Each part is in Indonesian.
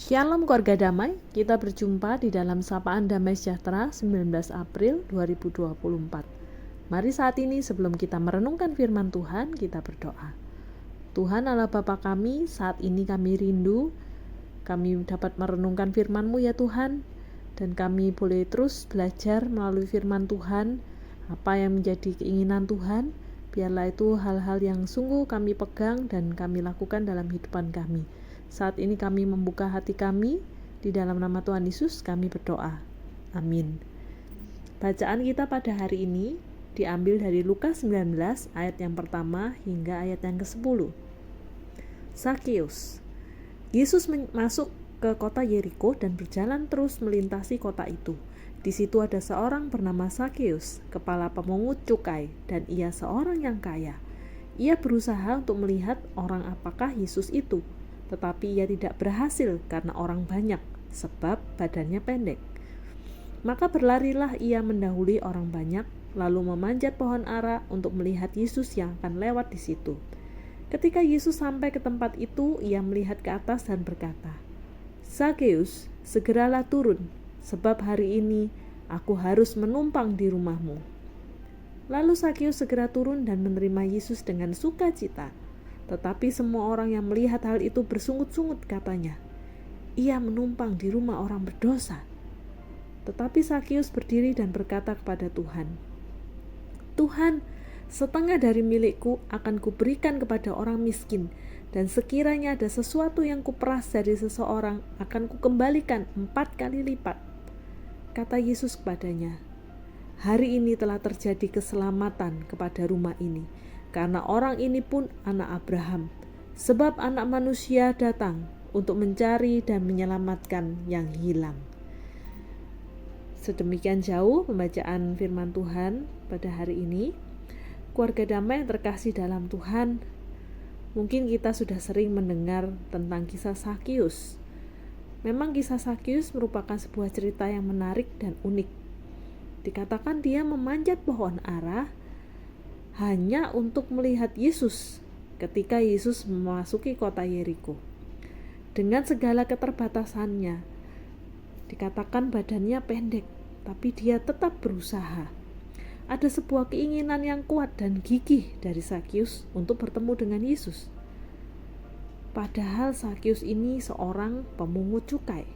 Shalom keluarga damai, kita berjumpa di dalam Sapaan Damai Sejahtera 19 April 2024. Mari saat ini sebelum kita merenungkan firman Tuhan, kita berdoa. Tuhan Allah Bapa kami, saat ini kami rindu, kami dapat merenungkan firman-Mu ya Tuhan, dan kami boleh terus belajar melalui firman Tuhan, apa yang menjadi keinginan Tuhan, biarlah itu hal-hal yang sungguh kami pegang dan kami lakukan dalam kehidupan kami. Saat ini kami membuka hati kami, di dalam nama Tuhan Yesus kami berdoa. Amin. Bacaan kita pada hari ini diambil dari Lukas 19 ayat yang pertama hingga ayat yang ke-10. Sakeus. Yesus masuk ke kota Yeriko dan berjalan terus melintasi kota itu. Di situ ada seorang bernama Sakeus, kepala pemungut cukai, dan ia seorang yang kaya. Ia berusaha untuk melihat orang apakah Yesus itu, tetapi ia tidak berhasil karena orang banyak, sebab badannya pendek. Maka berlarilah ia mendahului orang banyak, lalu memanjat pohon ara untuk melihat Yesus yang akan lewat di situ. Ketika Yesus sampai ke tempat itu, ia melihat ke atas dan berkata, "Sakeus, segeralah turun, sebab hari ini aku harus menumpang di rumahmu." Lalu Sakeus segera turun dan menerima Yesus dengan sukacita. Tetapi semua orang yang melihat hal itu bersungut-sungut katanya, "Ia menumpang di rumah orang berdosa." Tetapi Sakeus berdiri dan berkata kepada Tuhan, "Tuhan, setengah dari milikku akan kuberikan kepada orang miskin, dan sekiranya ada sesuatu yang kuperas dari seseorang akan kukembalikan 4 kali lipat." Kata Yesus kepadanya, "Hari ini telah terjadi keselamatan kepada rumah ini, karena orang ini pun anak Abraham, sebab Anak Manusia datang untuk mencari dan menyelamatkan yang hilang." Sedemikian jauh pembacaan firman Tuhan pada hari ini. Keluarga damai yang terkasih dalam Tuhan, mungkin kita sudah sering mendengar tentang kisah Sakeus. Memang kisah Sakeus merupakan sebuah cerita yang menarik dan unik. Dikatakan dia memanjat pohon ara hanya untuk melihat Yesus ketika Yesus memasuki kota Yeriko. Dengan segala keterbatasannya, dikatakan badannya pendek, tapi dia tetap berusaha. Ada sebuah keinginan yang kuat dan gigih dari Sakeus untuk bertemu dengan Yesus. Padahal Sakeus ini seorang pemungut cukai.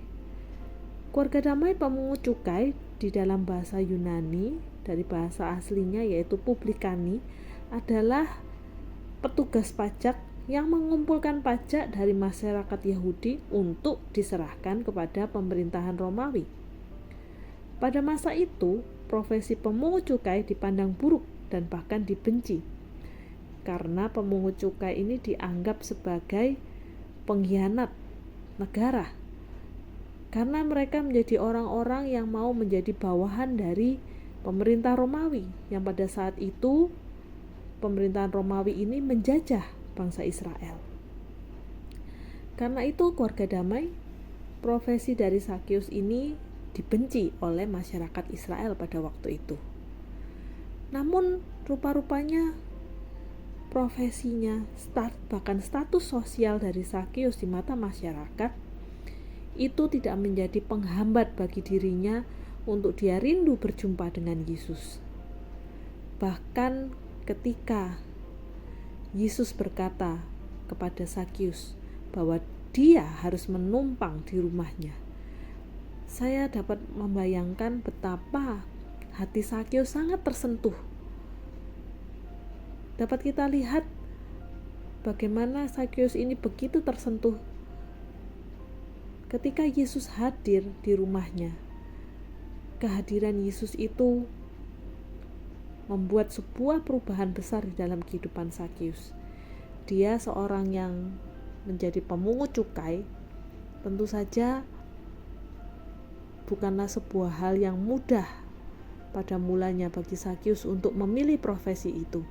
Keluarga damai, pemungut cukai di dalam bahasa Yunani, dari bahasa aslinya yaitu publikani, adalah petugas pajak yang mengumpulkan pajak dari masyarakat Yahudi untuk diserahkan kepada pemerintahan Romawi. Pada masa itu, profesi pemungut cukai dipandang buruk dan bahkan dibenci, karena pemungut cukai ini dianggap sebagai pengkhianat negara, karena mereka menjadi orang-orang yang mau menjadi bawahan dari pemerintah Romawi, yang pada saat itu pemerintahan Romawi ini menjajah bangsa Israel. Karena itu keluarga damai, profesi dari Sakeus ini dibenci oleh masyarakat Israel pada waktu itu. Namun rupa-rupanya profesinya, bahkan status sosial dari Sakeus di mata masyarakat itu tidak menjadi penghambat bagi dirinya untuk dia rindu berjumpa dengan Yesus. Bahkan ketika Yesus berkata kepada Sakeus bahwa dia harus menumpang di rumahnya, saya dapat membayangkan betapa hati Sakeus sangat tersentuh. Dapat kita lihat bagaimana Sakeus ini begitu tersentuh ketika Yesus hadir di rumahnya. Kehadiran Yesus itu membuat sebuah perubahan besar di dalam kehidupan Sakeus. Dia seorang yang menjadi pemungut cukai, tentu saja bukanlah sebuah hal yang mudah pada mulanya bagi Sakeus untuk memilih profesi itu.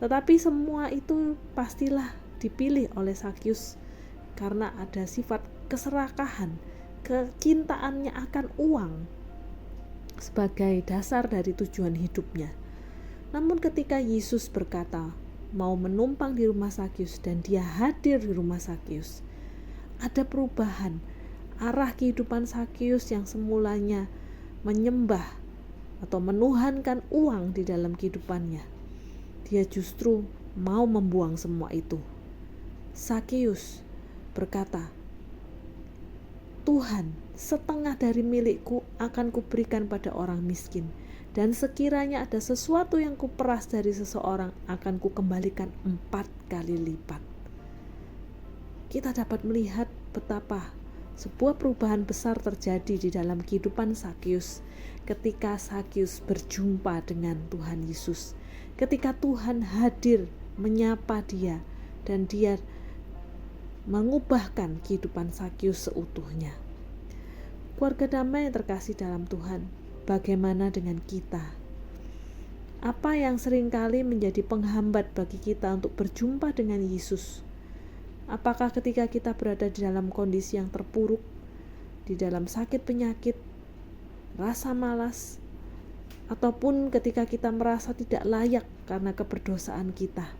Tetapi semua itu pastilah dipilih oleh Sakeus karena ada sifat keserakahan, kecintaannya akan uang sebagai dasar dari tujuan hidupnya. Namun ketika Yesus berkata mau menumpang di rumah Sakeus dan dia hadir di rumah Sakeus, ada perubahan, arah kehidupan Sakeus yang semulanya menyembah atau menuhankan uang di dalam kehidupannya. Dia justru mau membuang semua itu. Sakeus berkata, "Tuhan, setengah dari milikku akan kuberikan pada orang miskin, dan sekiranya ada sesuatu yang kuperas dari seseorang akan kukembalikan 4 kali lipat." Kita dapat melihat betapa sebuah perubahan besar terjadi di dalam kehidupan Sakeus ketika Sakeus berjumpa dengan Tuhan Yesus. Ketika Tuhan hadir menyapa dia dan dia mengubahkan kehidupan Sakeus seutuhnya. Keluarga damai yang terkasih dalam Tuhan, bagaimana dengan kita? Apa yang seringkali menjadi penghambat bagi kita untuk berjumpa dengan Yesus? Apakah ketika kita berada di dalam kondisi yang terpuruk, di dalam sakit penyakit, rasa malas, ataupun ketika kita merasa tidak layak karena keberdosaan kita?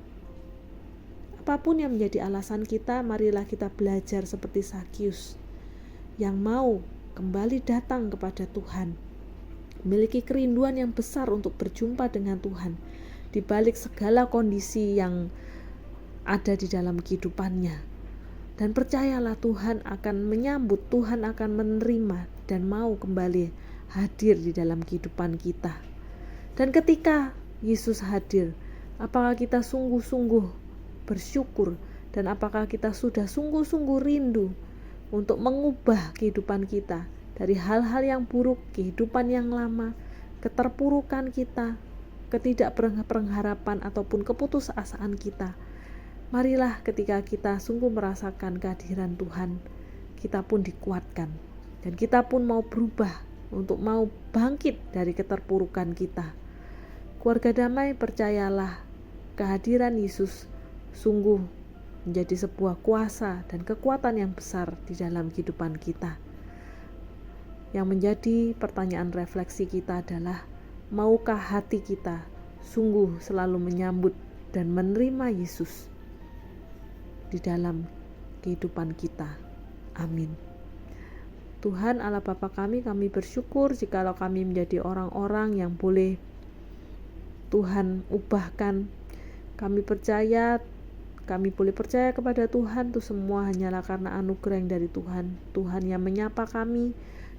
Apapun yang menjadi alasan kita, marilah kita belajar seperti Sakeus yang mau kembali datang kepada Tuhan, memiliki kerinduan yang besar untuk berjumpa dengan Tuhan di balik segala kondisi yang ada di dalam kehidupannya. Dan percayalah, Tuhan akan menyambut, Tuhan akan menerima dan mau kembali hadir di dalam kehidupan kita. Dan ketika Yesus hadir, apakah kita sungguh-sungguh bersyukur, dan apakah kita sudah sungguh-sungguh rindu untuk mengubah kehidupan kita dari hal-hal yang buruk, kehidupan yang lama, keterpurukan kita, ketidakpengharapan ataupun keputusasaan kita. Marilah ketika kita sungguh merasakan kehadiran Tuhan, kita pun dikuatkan dan kita pun mau berubah untuk mau bangkit dari keterpurukan kita. Keluarga damai, percayalah, kehadiran Yesus sungguh menjadi sebuah kuasa dan kekuatan yang besar di dalam kehidupan kita. Yang menjadi pertanyaan refleksi kita adalah, maukah hati kita sungguh selalu menyambut dan menerima Yesus di dalam kehidupan kita? Amin. Tuhan Allah Bapa kami bersyukur jikalau kami menjadi orang-orang yang boleh Tuhan ubahkan. Kami boleh percaya kepada Tuhan, itu semua hanyalah karena anugerah yang dari Tuhan. Tuhan yang menyapa kami,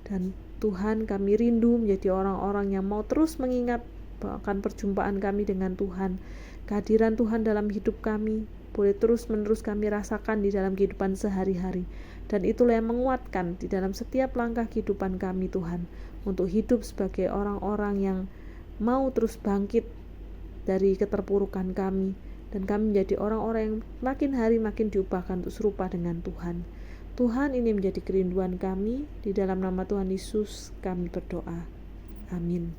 dan Tuhan, kami rindu menjadi orang-orang yang mau terus mengingat akan perjumpaan kami dengan Tuhan. Kehadiran Tuhan dalam hidup kami boleh terus-menerus kami rasakan di dalam kehidupan sehari-hari, dan itulah yang menguatkan di dalam setiap langkah kehidupan kami, Tuhan, untuk hidup sebagai orang-orang yang mau terus bangkit dari keterpurukan kami, dan kami menjadi orang-orang yang makin hari makin diubahkan untuk serupa dengan Tuhan. Tuhan, ini menjadi kerinduan kami. Di dalam nama Tuhan Yesus kami berdoa. Amin.